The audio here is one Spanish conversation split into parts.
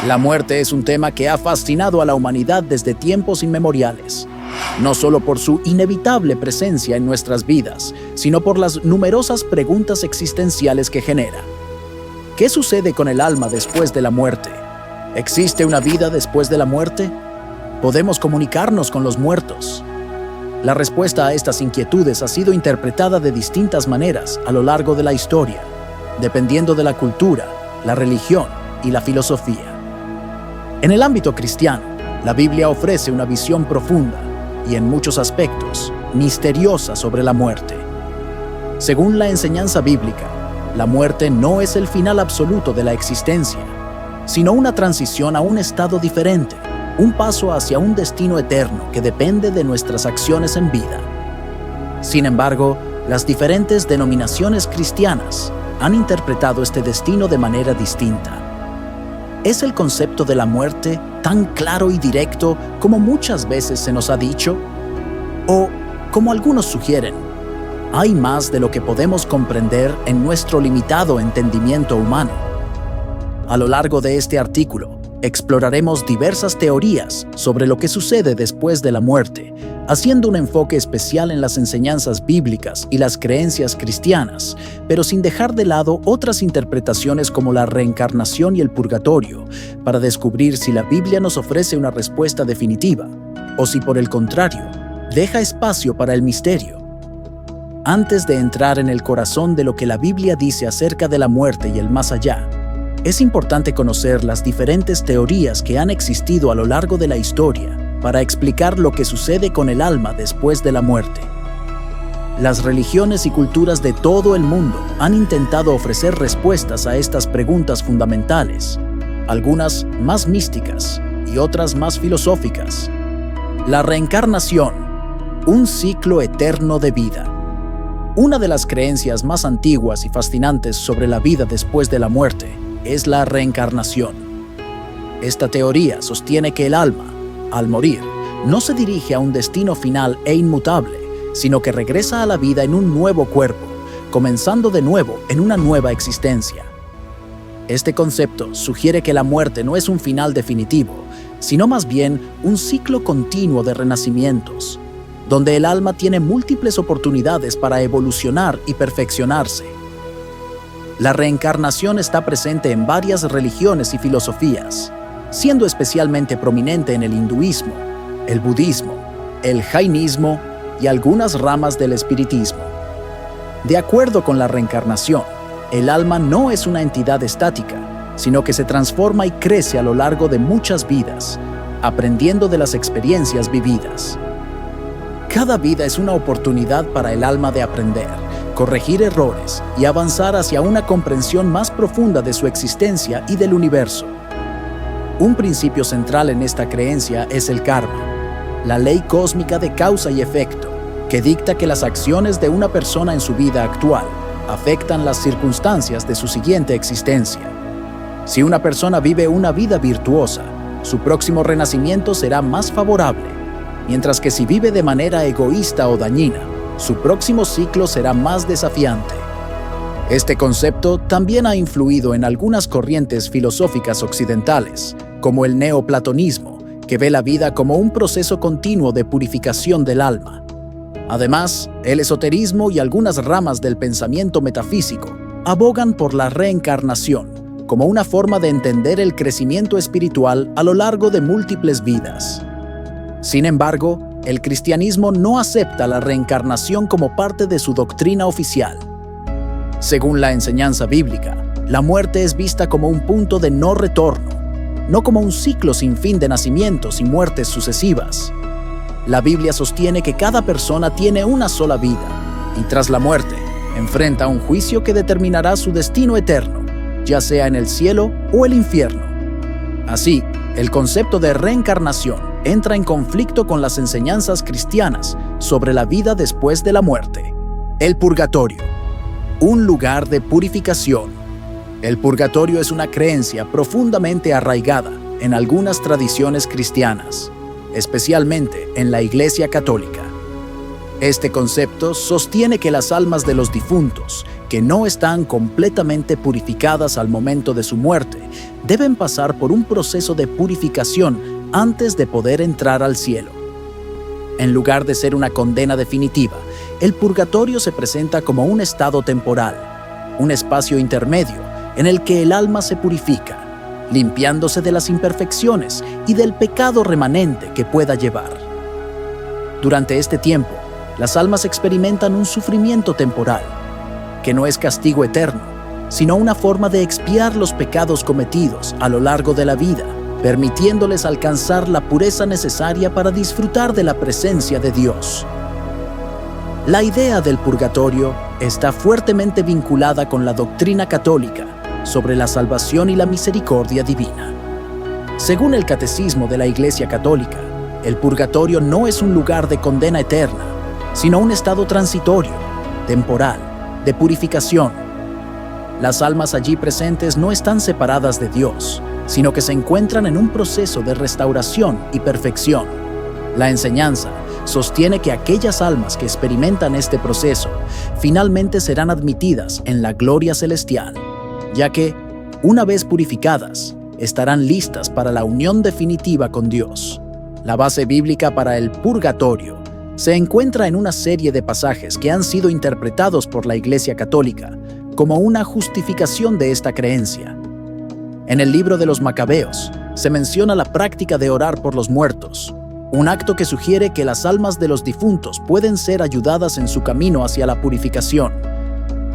La muerte es un tema que ha fascinado a la humanidad desde tiempos inmemoriales, no solo por su inevitable presencia en nuestras vidas, sino por las numerosas preguntas existenciales que genera. ¿Qué sucede con el alma después de la muerte? ¿Existe una vida después de la muerte? ¿Podemos comunicarnos con los muertos? La respuesta a estas inquietudes ha sido interpretada de distintas maneras a lo largo de la historia, dependiendo de la cultura, la religión y la filosofía. En el ámbito cristiano, la Biblia ofrece una visión profunda y, en muchos aspectos, misteriosa sobre la muerte. Según la enseñanza bíblica, la muerte no es el final absoluto de la existencia, sino una transición a un estado diferente, un paso hacia un destino eterno que depende de nuestras acciones en vida. Sin embargo, las diferentes denominaciones cristianas han interpretado este destino de manera distinta. ¿Es el concepto de la muerte tan claro y directo como muchas veces se nos ha dicho? O, como algunos sugieren, ¿hay más de lo que podemos comprender en nuestro limitado entendimiento humano? A lo largo de este artículo, exploraremos diversas teorías sobre lo que sucede después de la muerte, haciendo un enfoque especial en las enseñanzas bíblicas y las creencias cristianas, pero sin dejar de lado otras interpretaciones como la reencarnación y el purgatorio, para descubrir si la Biblia nos ofrece una respuesta definitiva, o si por el contrario, deja espacio para el misterio. Antes de entrar en el corazón de lo que la Biblia dice acerca de la muerte y el más allá, es importante conocer las diferentes teorías que han existido a lo largo de la historia para explicar lo que sucede con el alma después de la muerte. Las religiones y culturas de todo el mundo han intentado ofrecer respuestas a estas preguntas fundamentales, algunas más místicas y otras más filosóficas. La reencarnación, un ciclo eterno de vida. Una de las creencias más antiguas y fascinantes sobre la vida después de la muerte es la reencarnación. Esta teoría sostiene que el alma, al morir, no se dirige a un destino final e inmutable, sino que regresa a la vida en un nuevo cuerpo, comenzando de nuevo en una nueva existencia. Este concepto sugiere que la muerte no es un final definitivo, sino más bien un ciclo continuo de renacimientos, donde el alma tiene múltiples oportunidades para evolucionar y perfeccionarse. La reencarnación está presente en varias religiones y filosofías, siendo especialmente prominente en el hinduismo, el budismo, el jainismo y algunas ramas del espiritismo. De acuerdo con la reencarnación, el alma no es una entidad estática, sino que se transforma y crece a lo largo de muchas vidas, aprendiendo de las experiencias vividas. Cada vida es una oportunidad para el alma de aprender, corregir errores y avanzar hacia una comprensión más profunda de su existencia y del universo. Un principio central en esta creencia es el karma, la ley cósmica de causa y efecto, que dicta que las acciones de una persona en su vida actual afectan las circunstancias de su siguiente existencia. Si una persona vive una vida virtuosa, su próximo renacimiento será más favorable, mientras que si vive de manera egoísta o dañina, su próximo ciclo será más desafiante. Este concepto también ha influido en algunas corrientes filosóficas occidentales, como el neoplatonismo, que ve la vida como un proceso continuo de purificación del alma. Además, el esoterismo y algunas ramas del pensamiento metafísico abogan por la reencarnación como una forma de entender el crecimiento espiritual a lo largo de múltiples vidas. Sin embargo, el cristianismo no acepta la reencarnación como parte de su doctrina oficial. Según la enseñanza bíblica, la muerte es vista como un punto de no retorno, no como un ciclo sin fin de nacimientos y muertes sucesivas. La Biblia sostiene que cada persona tiene una sola vida y tras la muerte enfrenta un juicio que determinará su destino eterno, ya sea en el cielo o el infierno. Así, el concepto de reencarnación entra en conflicto con las enseñanzas cristianas sobre la vida después de la muerte. El purgatorio, un lugar de purificación. El purgatorio es una creencia profundamente arraigada en algunas tradiciones cristianas, especialmente en la Iglesia Católica. Este concepto sostiene que las almas de los difuntos, que no están completamente purificadas al momento de su muerte, deben pasar por un proceso de purificación antes de poder entrar al cielo. En lugar de ser una condena definitiva, el purgatorio se presenta como un estado temporal, un espacio intermedio en el que el alma se purifica, limpiándose de las imperfecciones y del pecado remanente que pueda llevar. Durante este tiempo, las almas experimentan un sufrimiento temporal, que no es castigo eterno, sino una forma de expiar los pecados cometidos a lo largo de la vida, permitiéndoles alcanzar la pureza necesaria para disfrutar de la presencia de Dios. La idea del purgatorio está fuertemente vinculada con la doctrina católica sobre la salvación y la misericordia divina. Según el Catecismo de la Iglesia Católica, el purgatorio no es un lugar de condena eterna, sino un estado transitorio, temporal, de purificación. Las almas allí presentes no están separadas de Dios, sino que se encuentran en un proceso de restauración y perfección. La enseñanza sostiene que aquellas almas que experimentan este proceso finalmente serán admitidas en la gloria celestial, ya que, una vez purificadas, estarán listas para la unión definitiva con Dios. La base bíblica para el purgatorio se encuentra en una serie de pasajes que han sido interpretados por la Iglesia Católica como una justificación de esta creencia. En el libro de los Macabeos se menciona la práctica de orar por los muertos, un acto que sugiere que las almas de los difuntos pueden ser ayudadas en su camino hacia la purificación.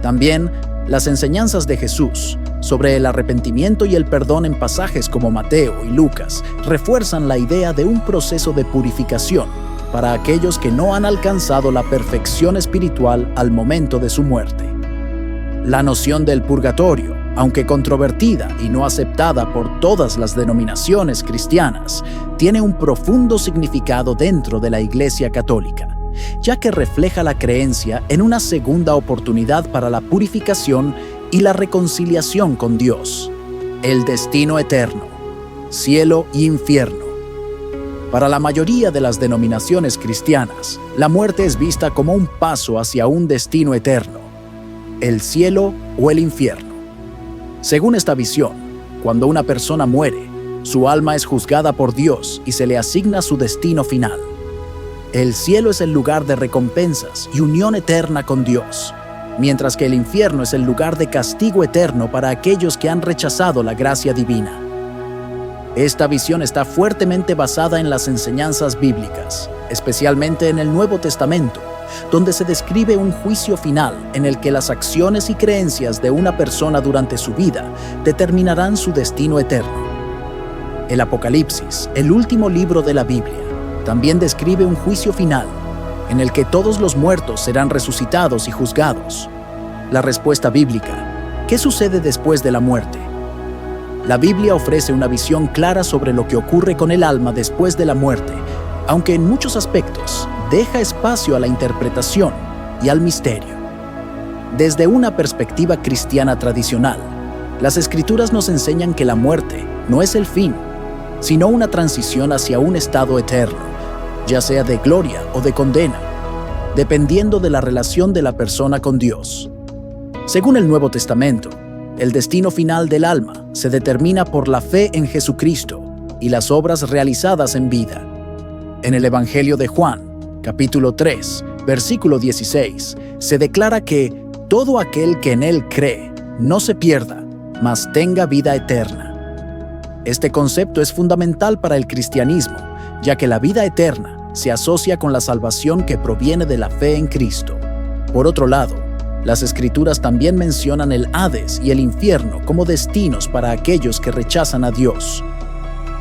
También, las enseñanzas de Jesús sobre el arrepentimiento y el perdón en pasajes como Mateo y Lucas refuerzan la idea de un proceso de purificación para aquellos que no han alcanzado la perfección espiritual al momento de su muerte. La noción del purgatorio, aunque controvertida y no aceptada por todas las denominaciones cristianas, tiene un profundo significado dentro de la Iglesia Católica, ya que refleja la creencia en una segunda oportunidad para la purificación y la reconciliación con Dios, el destino eterno, cielo y infierno. Para la mayoría de las denominaciones cristianas, la muerte es vista como un paso hacia un destino eterno, el cielo o el infierno. Según esta visión, cuando una persona muere, su alma es juzgada por Dios y se le asigna su destino final. El cielo es el lugar de recompensas y unión eterna con Dios, mientras que el infierno es el lugar de castigo eterno para aquellos que han rechazado la gracia divina. Esta visión está fuertemente basada en las enseñanzas bíblicas, especialmente en el Nuevo Testamento, donde se describe un juicio final en el que las acciones y creencias de una persona durante su vida determinarán su destino eterno. El Apocalipsis, el último libro de la Biblia, también describe un juicio final en el que todos los muertos serán resucitados y juzgados. La respuesta bíblica: ¿qué sucede después de la muerte? La Biblia ofrece una visión clara sobre lo que ocurre con el alma después de la muerte, aunque en muchos aspectos deja espacio a la interpretación y al misterio. Desde una perspectiva cristiana tradicional, las Escrituras nos enseñan que la muerte no es el fin, sino una transición hacia un estado eterno, ya sea de gloria o de condena, dependiendo de la relación de la persona con Dios. Según el Nuevo Testamento, el destino final del alma se determina por la fe en Jesucristo y las obras realizadas en vida. En el Evangelio de Juan, capítulo 3, versículo 16, se declara que todo aquel que en Él cree no se pierda, mas tenga vida eterna. Este concepto es fundamental para el cristianismo, ya que la vida eterna se asocia con la salvación que proviene de la fe en Cristo. Por otro lado, las Escrituras también mencionan el Hades y el infierno como destinos para aquellos que rechazan a Dios.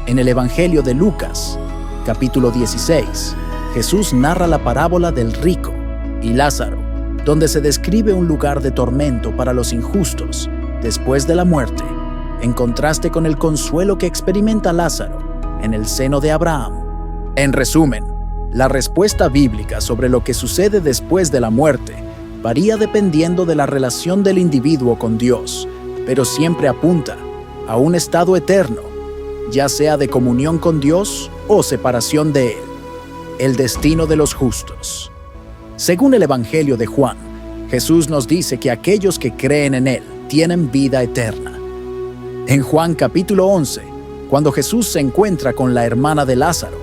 En el Evangelio de Lucas, capítulo 16, Jesús narra la parábola del rico y Lázaro, donde se describe un lugar de tormento para los injustos después de la muerte, en contraste con el consuelo que experimenta Lázaro en el seno de Abraham. En resumen, la respuesta bíblica sobre lo que sucede después de la muerte varía dependiendo de la relación del individuo con Dios, pero siempre apunta a un estado eterno, ya sea de comunión con Dios o separación de Él, el destino de los justos. Según el Evangelio de Juan, Jesús nos dice que aquellos que creen en Él tienen vida eterna. En Juan capítulo 11, cuando Jesús se encuentra con la hermana de Lázaro,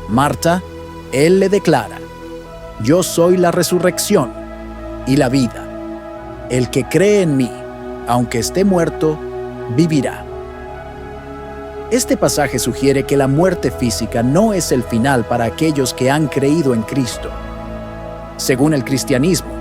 Marta, Él le declara: «Yo soy la resurrección y la vida. El que cree en mí, aunque esté muerto, vivirá». Este pasaje sugiere que la muerte física no es el final para aquellos que han creído en Cristo. Según el cristianismo,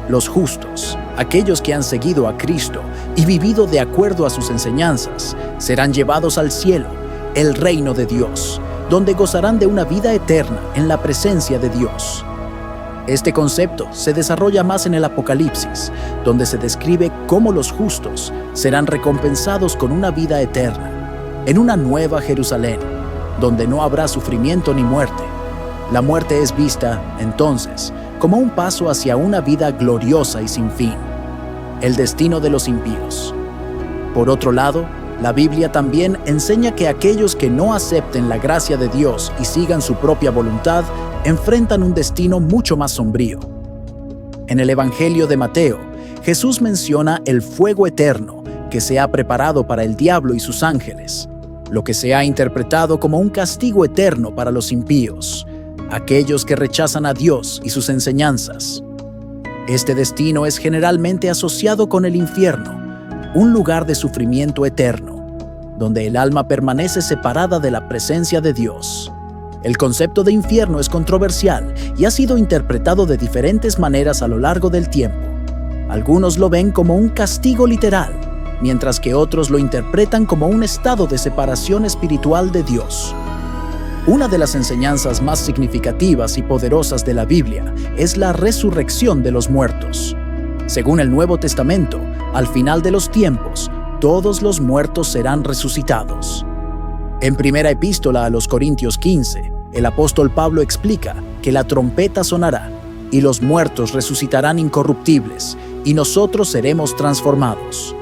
los justos, aquellos que han seguido a Cristo y vivido de acuerdo a sus enseñanzas, serán llevados al cielo, el reino de Dios, donde gozarán de una vida eterna en la presencia de Dios. Este concepto se desarrolla más en el Apocalipsis, donde se describe cómo los justos serán recompensados con una vida eterna, en una nueva Jerusalén, donde no habrá sufrimiento ni muerte. La muerte es vista, entonces, como un paso hacia una vida gloriosa y sin fin, el destino de los impíos. Por otro lado, la Biblia también enseña que aquellos que no acepten la gracia de Dios y sigan su propia voluntad enfrentan un destino mucho más sombrío. En el Evangelio de Mateo, Jesús menciona el fuego eterno que se ha preparado para el diablo y sus ángeles, lo que se ha interpretado como un castigo eterno para los impíos, aquellos que rechazan a Dios y sus enseñanzas. Este destino es generalmente asociado con el infierno, un lugar de sufrimiento eterno, donde el alma permanece separada de la presencia de Dios. El concepto de infierno es controversial y ha sido interpretado de diferentes maneras a lo largo del tiempo. Algunos lo ven como un castigo literal, mientras que otros lo interpretan como un estado de separación espiritual de Dios. Una de las enseñanzas más significativas y poderosas de la Biblia es la resurrección de los muertos. Según el Nuevo Testamento, al final de los tiempos, todos los muertos serán resucitados. En primera epístola a los Corintios 15, el apóstol Pablo explica que la trompeta sonará y los muertos resucitarán incorruptibles y nosotros seremos transformados.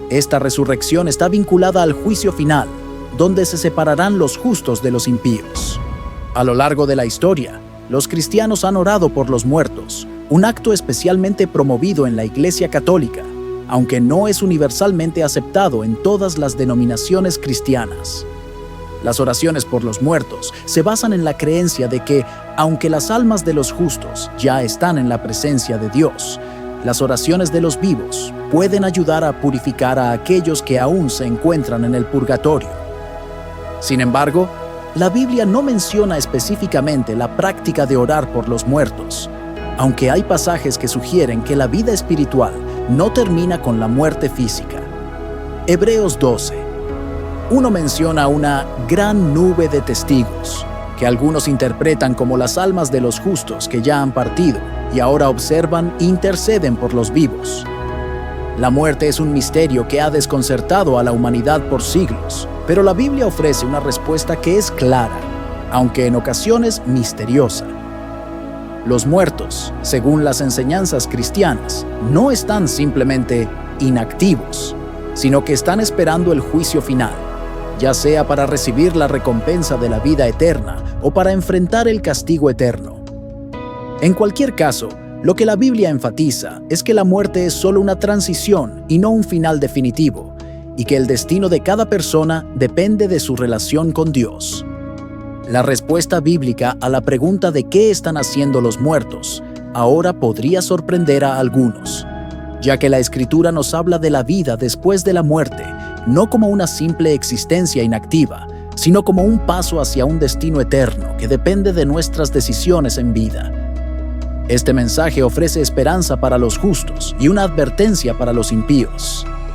Esta resurrección está vinculada al juicio final, donde se separarán los justos de los impíos. A lo largo de la historia, los cristianos han orado por los muertos, un acto especialmente promovido en la Iglesia Católica, aunque no es universalmente aceptado en todas las denominaciones cristianas. Las oraciones por los muertos se basan en la creencia de que, aunque las almas de los justos ya están en la presencia de Dios, las oraciones de los vivos pueden ayudar a purificar a aquellos que aún se encuentran en el purgatorio. Sin embargo, la Biblia no menciona específicamente la práctica de orar por los muertos, aunque hay pasajes que sugieren que la vida espiritual no termina con la muerte física. Hebreos 12. Uno menciona una gran nube de testigos, que algunos interpretan como las almas de los justos que ya han partido y ahora observan e interceden por los vivos. La muerte es un misterio que ha desconcertado a la humanidad por siglos, pero la Biblia ofrece una respuesta que es clara, aunque en ocasiones misteriosa. Los muertos, según las enseñanzas cristianas, no están simplemente inactivos, sino que están esperando el juicio final, ya sea para recibir la recompensa de la vida eterna o para enfrentar el castigo eterno. En cualquier caso, lo que la Biblia enfatiza es que la muerte es solo una transición y no un final definitivo, y que el destino de cada persona depende de su relación con Dios. La respuesta bíblica a la pregunta de qué están haciendo los muertos ahora podría sorprender a algunos, ya que la Escritura nos habla de la vida después de la muerte, no como una simple existencia inactiva, sino como un paso hacia un destino eterno que depende de nuestras decisiones en vida. Este mensaje ofrece esperanza para los justos y una advertencia para los impíos.